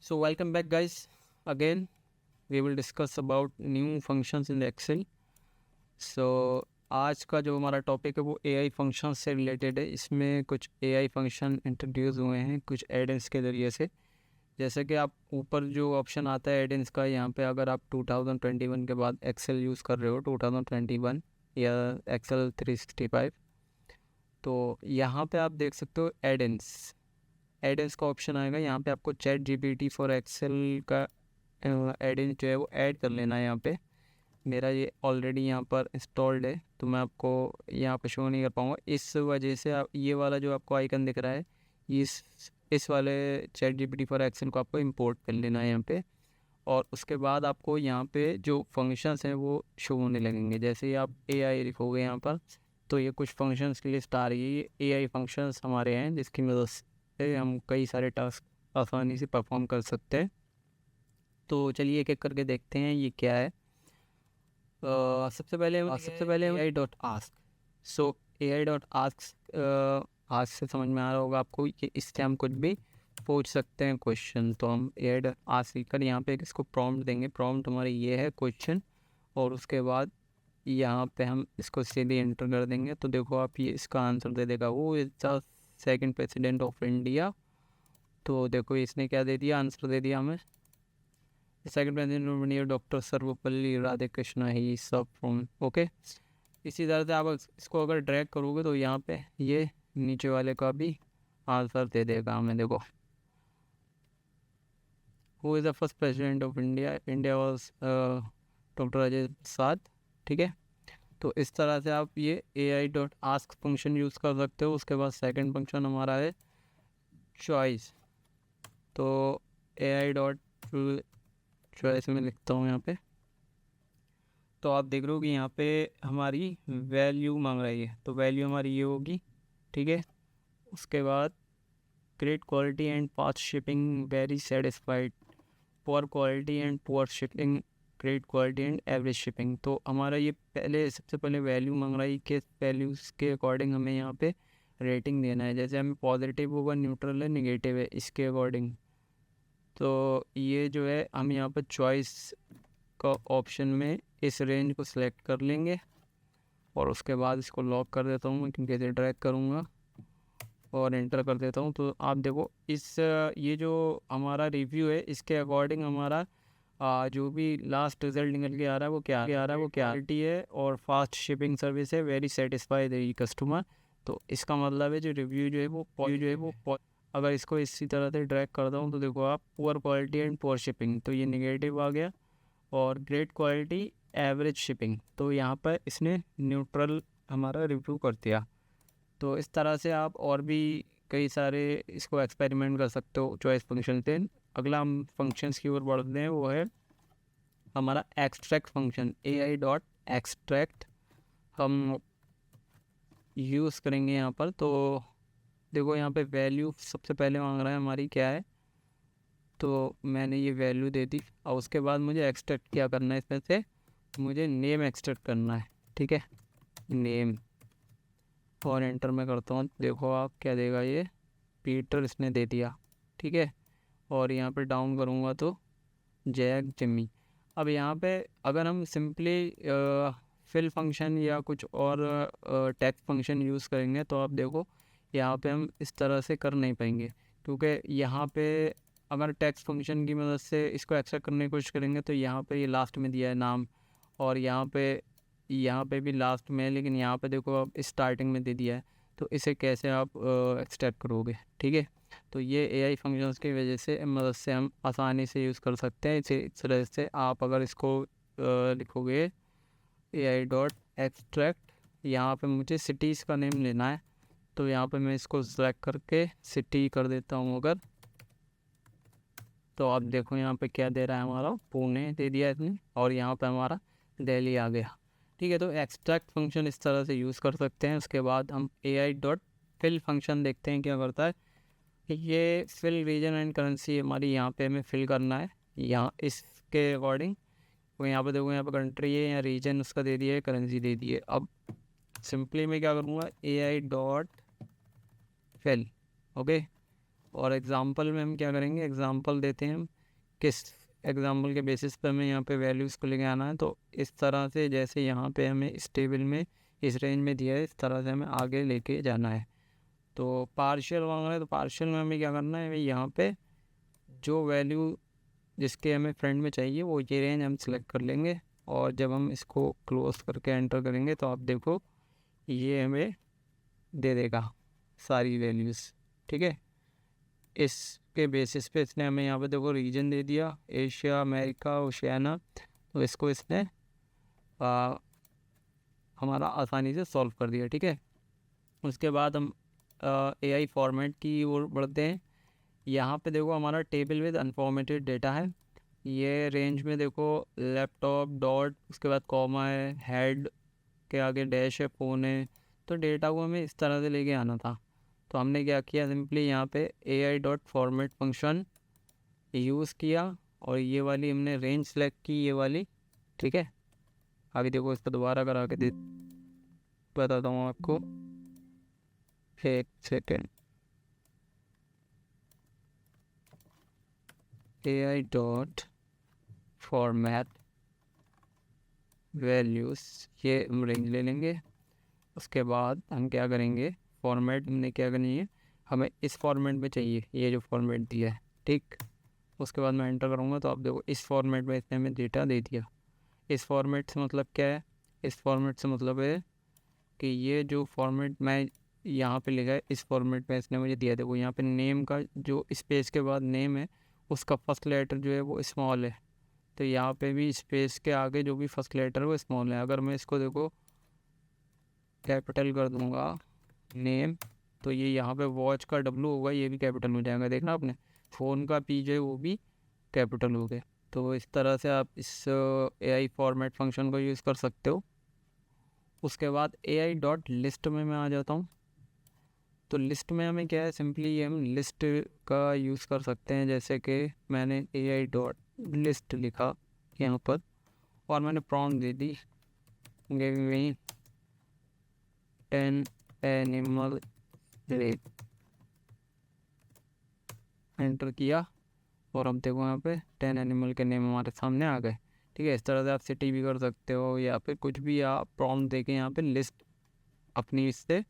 So welcome back guys. Again we will discuss about new functions in the Excel. So आज का जो हमारा topic है वो AI फंक्शन से रिलेटेड है। इसमें कुछ AI फंक्शन इंट्रोड्यूस हुए हैं कुछ एडेंस के ज़रिए से। जैसे कि आप ऊपर जो ऑप्शन आता है एडेंस का, यहाँ पे अगर आप 2021 के बाद एक्सेल यूज़ कर रहे हो 2021 या एक्सेल 365, तो यहाँ पे आप देख सकते हो एडेंस का ऑप्शन आएगा। यहाँ पे आपको चैट जीपीटी फॉर एक्सेल का एडेंस जो है वो ऐड कर लेना है। यहाँ पे मेरा ये ऑलरेडी यहाँ पर इंस्टॉल्ड है, तो मैं आपको यहाँ पे शो नहीं कर पाऊँगा। इस वजह से आप ये वाला जो आपको आइकन दिख रहा है इस वाले चैट जीपीटी फॉर एक्सेल को आपको इंपोर्ट कर लेना है यहाँ पे। और उसके बाद आपको यहाँ पे जो फंक्शंस हैं वो शो होने लगेंगे। जैसे ही आप AI लिखोगे यहाँ पर, तो ये कुछ फंक्शंस की लिस्ट आ रही है। ये AI फंक्शंस हमारे हैं जिसकी मदद से हम कई सारे टास्क आसानी से परफॉर्म कर सकते हैं। तो चलिए एक एक करके देखते हैं ये क्या है। सबसे पहले AI.ask। सो AI.ask आज से समझ में आ रहा होगा आपको कि इससे हम कुछ भी पूछ सकते हैं क्वेश्चन। तो हम AI.ask लिखकर यहाँ पे इसको प्रॉम्प्ट देंगे। प्रॉम्प्ट हमारी ये है क्वेश्चन, और उसके बाद यहाँ पे हम इसको सीधे एंटर कर देंगे। तो देखो आप ये इसका आंसर दे देगा, वो is the second president of India. तो देखो इसने क्या दे दिया, आंसर दे दिया हमें। Second president of India doctor Sarvepalli Radhakrishna ही सब फ्रॉम ओके। इसी तरह से आप इसको अगर ड्रैग करोगे तो यहाँ पे ये नीचे वाले का भी आंसर दे देगा हमें। देखो, who is the first president of India, India was doctor Rajendra Prasad. ठीक है, तो इस तरह से आप ये AI.ask फंक्शन यूज़ कर सकते हो। उसके बाद सेकंड फंक्शन हमारा है चॉइस। तो AI.choice में लिखता हूँ यहाँ पे, तो आप देख रहे हो कि यहाँ पे हमारी वैल्यू मांग रही है। तो वैल्यू हमारी ये होगी, ठीक है। उसके बाद great quality and fast shipping, very satisfied, poor quality and poor shipping, great quality and average shipping. तो हमारा ये सबसे पहले वैल्यू मांग रहा है कि वैल्यूज़ के अकॉर्डिंग हमें यहाँ पे रेटिंग देना है। जैसे हमें पॉजिटिव होगा, न्यूट्रल है, निगेटिव है, इसके अकॉर्डिंग। तो ये जो है हम यहाँ पर चॉइस का ऑप्शन में इस रेंज को सिलेक्ट कर लेंगे, और उसके बाद इसको लॉक कर देता हूँ क्योंकि इसे ड्रैग करूँगा और एंटर कर देता हूँ। तो आप देखो ये जो हमारा रिव्यू है इसके अकॉर्डिंग हमारा जो भी लास्ट रिजल्ट निकल के आ रहा है वो क्या क्वालिटी है और फास्ट शिपिंग सर्विस है, वेरी सेटिस्फाइड है कस्टमर। तो इसका मतलब है जो रिव्यू जो है वो अगर इसको इसी तरह से ड्रैग करता हूँ तो देखो आप, poor quality and poor shipping, तो ये नेगेटिव आ गया। और ग्रेट क्वालिटी, एवरेज शिपिंग, तो यहाँ पर इसने न्यूट्रल हमारा रिव्यू कर दिया। तो इस तरह से आप और भी कई सारे इसको एक्सपेरिमेंट कर सकते हो चॉइस फंक्शन से। अगला हम फंक्शंस की ओर बढ़ते हैं, वो है हमारा एक्सट्रैक्ट फंक्शन। AI.extract हम यूज़ करेंगे यहाँ पर। तो देखो यहाँ पे वैल्यू सबसे पहले मांग रहा है हमारी क्या है, तो मैंने ये वैल्यू दे दी। और उसके बाद मुझे एक्सट्रैक्ट क्या करना है, इसमें से मुझे नेम एक्सट्रैक्ट करना है। ठीक है, नेम, और एंटर में करता हूँ। देखो आप क्या देगा, ये पीटर इसने दे दिया। ठीक है, और यहाँ पे डाउन करूँगा तो जैक जिम्मी। अब यहाँ पे अगर हम सिंपली फिल फंक्शन या कुछ और टेक्स्ट फंक्शन यूज़ करेंगे तो आप देखो यहाँ पे हम इस तरह से कर नहीं पाएंगे, क्योंकि यहाँ पे अगर टेक्स्ट फंक्शन की मदद से इसको एक्सट्रैक्ट करने की कोशिश करेंगे तो यहाँ पे ये लास्ट में दिया है नाम, और यहाँ पे भी लास्ट में है, लेकिन यहाँ पे देखो अब स्टार्टिंग में दे दिया है। तो इसे कैसे आप एक्सट्रैक्ट करोगे? ठीक है, तो ये AI फंक्शंस की वजह से मदद से हम आसानी से यूज़ कर सकते हैं। इस तरह से आप अगर इसको लिखोगे AI.extract, यहाँ पे मुझे सिटीज़ का नेम लेना है, तो यहाँ पे मैं इसको सेलेक्ट करके सिटी कर देता हूँ अगर। तो आप देखो यहाँ पे क्या दे रहा है, हमारा पुणे दे दिया इसने, और यहाँ पे हमारा दिल्ली आ गया। ठीक है, तो एक्सट्रैक्ट फंक्शन इस तरह से यूज़ कर सकते हैं। उसके बाद हम AI.fill फंक्शन देखते हैं क्या करता है। ये फिल रीजन एंड करेंसी हमारी यहाँ पे हमें फिल करना है, यहाँ इसके अकॉर्डिंग। तो यहाँ पे देखो, यहाँ पे कंट्री है या रीजन उसका दे दिया है, करेंसी दे दी है। अब सिंपली मैं क्या करूँगा, AI.fill ओके। और एग्ज़ाम्पल में हम क्या करेंगे, एग्ज़ाम्पल देते हैं हम किस एग्ज़ाम्पल के बेसिस पे हमें यहाँ पे वैल्यूज़ को लेके आना है। तो इस तरह से जैसे यहाँ पे हमें इस टेबल में इस रेंज में दिया है, इस तरह से हमें आगे लेके जाना है। तो पार्शियल मांग रहे हैं, तो पार्शियल में हमें क्या करना है, यहाँ पे जो वैल्यू जिसके हमें फ्रंट में चाहिए वो ये रेंज हम सिलेक्ट कर लेंगे, और जब हम इसको क्लोज करके एंटर करेंगे तो आप देखो ये हमें दे देगा सारी वैल्यूज़। ठीक है, इसके बेसिस पे इसने हमें यहाँ पे देखो रीजन दे दिया, एशिया, अमेरिका, ओशियाना। तो इसको इसने हमारा आसानी से सॉल्व कर दिया। ठीक है, उसके बाद हम AI फॉर्मेट की ओर बढ़ते हैं। यहाँ पे देखो हमारा टेबल विद अनफॉर्मेटेड डेटा है। ये रेंज में देखो लैपटॉप डॉट, उसके बाद कॉमा है, हेड के आगे डैश है, फ़ोन है। तो डेटा को हमें इस तरह से लेके आना था। तो हमने क्या किया, सिंपली यहाँ पे AI.format फंक्शन यूज़ किया, और ये वाली हमने रेंज सेलेक्ट की, ये वाली। ठीक है, अभी देखो इसको दोबारा करा के बताता हूँ आपको, एक सेकेंड। AI.format वैल्यूज़, ये हम रेंज ले लेंगे। उसके बाद हम क्या करेंगे, फॉर्मेट हमने क्या करनी है, हमें इस फॉर्मेट में चाहिए, ये जो फॉर्मेट दिया है। ठीक, उसके बाद मैं एंटर करूँगा तो आप देखो इस फॉर्मेट में इसने हमें डेटा दे दिया। इस फॉर्मेट से मतलब क्या है, इस फॉर्मेट से मतलब है कि ये जो फॉर्मेट मैं यहाँ पे लिखा है, इस फॉर्मेट में इसने मुझे दिया। देखो यहाँ पे नेम का जो स्पेस के बाद नेम है, उसका फर्स्ट लेटर जो है वो स्मॉल है। तो यहाँ पे भी स्पेस के आगे जो भी फर्स्ट लेटर है वो स्मॉल है। अगर मैं इसको देखो कैपिटल कर दूँगा नेम, तो ये यहाँ पे वॉच का W होगा, ये भी कैपिटल हो जाएगा। देखना आपने, फ़ोन का P जो है वो भी कैपिटल हो गया। तो इस तरह से आप इस AI फॉर्मेट फंक्शन को यूज़ कर सकते हो। उसके बाद AI.list में मैं आ जाता हूँ। तो लिस्ट में हमें क्या है, सिंपली हम लिस्ट का यूज़ कर सकते हैं। जैसे कि मैंने AI.list लिखा यहाँ पर, और मैंने प्रॉम्प्ट दे दी, give me 10 animal rate, enter किया, और हम देखो यहाँ पे 10 एनिमल के नेम हमारे सामने आ गए। ठीक है, इस तरह से आप सिटी भी कर सकते हो, या फिर कुछ भी आप प्रॉम्प्ट देके यहाँ पे लिस्ट अपनी इससे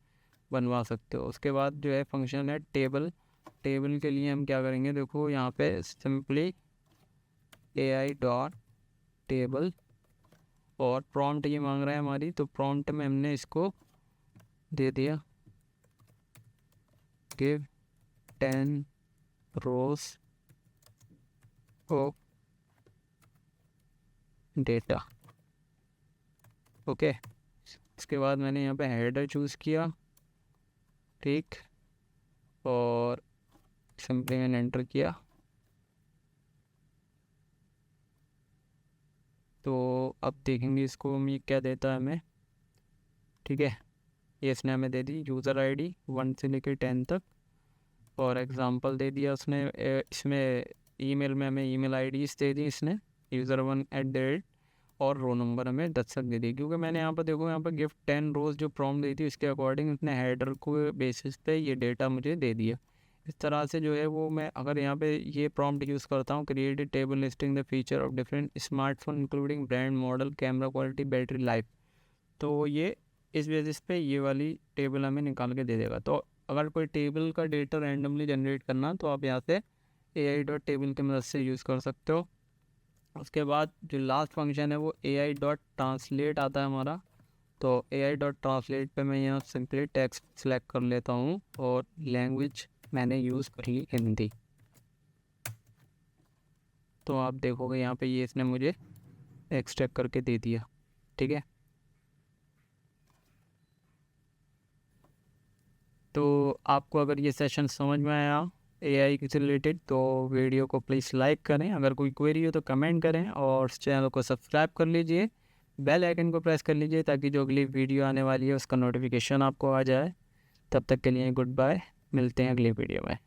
बनवा सकते हो। उसके बाद जो है फंक्शन है टेबल। टेबल के लिए हम क्या करेंगे, देखो यहाँ पे सिंपली AI.table, और प्रॉम्प्ट ये मांग रहा है हमारी, तो प्रॉम्प्ट में हमने इसको दे दिया, give 10 rows of data. Okay, उसके बाद मैंने यहाँ पे हेडर चूज़ किया। ठीक, और सिंपली मैंने एंटर किया। तो अब देखेंगे इसको हम ये क्या देता है हमें। ठीक है, ये इसने हमें दे दी यूज़र ID 1 से लेकर 10 तक, और एग्ज़ाम्पल दे दिया उसने। इसमें ईमेल में हमें ईमेल IDs दे दी इसने, user1@, और रो नंबर हमें 10 तक दे दी। क्योंकि मैंने यहाँ पर देखो, यहाँ पर गिफ्ट 10 रोज़ जो प्रॉम्प्ट दी थी उसके अकॉर्डिंग उसने हेडर को बेसिस पे ये डेटा मुझे दे दिया। इस तरह से जो है वो मैं अगर यहाँ पे ये प्रॉम्प्ट यूज़ करता हूँ, create a table listing the feature of different smartphone including brand, model, camera quality, battery life, तो ये इस बेसिस पे ये वाली टेबल हमें निकाल के दे देगा। तो अगर कोई टेबल का डेटा रैंडमली जनरेट करना, तो आप यहाँ से AI.table की मदद से यूज़ कर सकते हो। उसके बाद जो लास्ट फंक्शन है वो AI.translate आता है हमारा। तो AI.translate पे मैं यहाँ सिंपली टेक्स्ट सेलेक्ट कर लेता हूँ, और लैंग्वेज मैंने यूज़ करी हिंदी। तो आप देखोगे यहाँ पे ये इसने मुझे एक्सट्रैक्ट करके दे दिया। ठीक है, तो आपको अगर ये सेशन समझ में आया AI से रिलेटेड, तो वीडियो को प्लीज़ लाइक करें। अगर कोई क्वेरी हो तो कमेंट करें, और चैनल को सब्सक्राइब कर लीजिए, बेल आइकन को प्रेस कर लीजिए, ताकि जो अगली वीडियो आने वाली है उसका नोटिफिकेशन आपको आ जाए। तब तक के लिए गुड बाय, मिलते हैं अगली वीडियो में।